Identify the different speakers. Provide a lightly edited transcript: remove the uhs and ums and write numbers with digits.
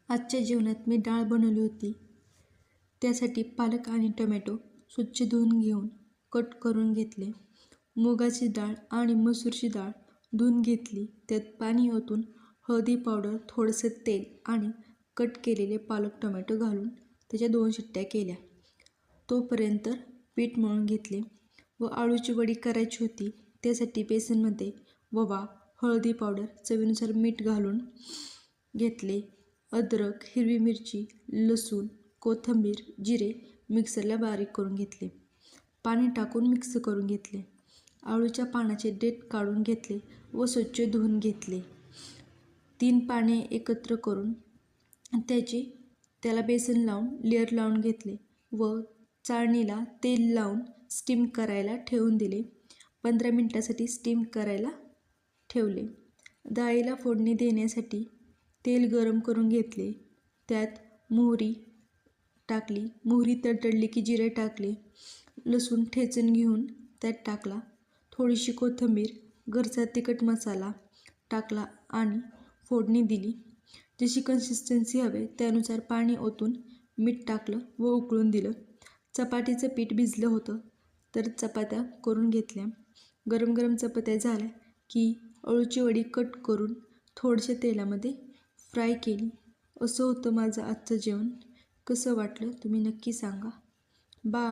Speaker 1: आजच्या जेवणात मी डाळ बनवली होती. त्यासाठी पालक आणि टोमॅटो स्वच्छ धुवून घेऊन कट करून घेतले. मुगाची डाळ आणि मसूरची डाळ धुवून घेतली. त्यात पाणी ओतून हळदी पावडर, थोडंसं तेल आणि कट केलेले पालक टोमॅटो घालून त्याच्या 2 शिट्ट्या केल्या. तोपर्यंत पीठ मळून घेतले व आळूची वडी करायची होती. त्यासाठी बेसनमध्ये ओवा, हळदी पावडर, चवीनुसार मीठ घालून घेतले. अद्रक, हिरवी मिरची, लसूण, कोथिंबीर, जिरे मिक्सरला बारीक करून घेतले. पाणी टाकून मिक्स करून घेतले. आळूच्या पानाचे देठ काढून घेतले व स्वच्छ धुवून घेतले. 3 पाने एकत्र करून त्याला बेसन लावून लेअर लावून घेतले व चाळणीला तेल लावून स्टीम करायला ठेवून दिले. 15 मिनिटांसाठी स्टीम करायला ठेवले. डाळीला फोडणी देण्यासाठी तेल गरम करून घेतले. त्यात मोहरी टाकली. मोहरी तडतडली की जिरे टाकले. लसूण ठेचून घेऊन त्यात टाकला. थोडीशी कोथिंबीर, घरचा तिखट मसाला टाकला आणि फोडणी दिली. जशी कन्सिस्टन्सी हवे त्यानुसार पाणी ओतून मीठ टाकलं व उकळून दिलं. चपातीचं पीठ भिजलं होतं तर चपात्या करून घेतल्या. गरम गरम चपात्या झाल्या की अळूची वडी कट करून थोडशा तेलामध्ये फ्राय केली. असं होतं माझं आजचं जेवण. कसं वाटलं तुम्ही नक्की सांगा. बाय.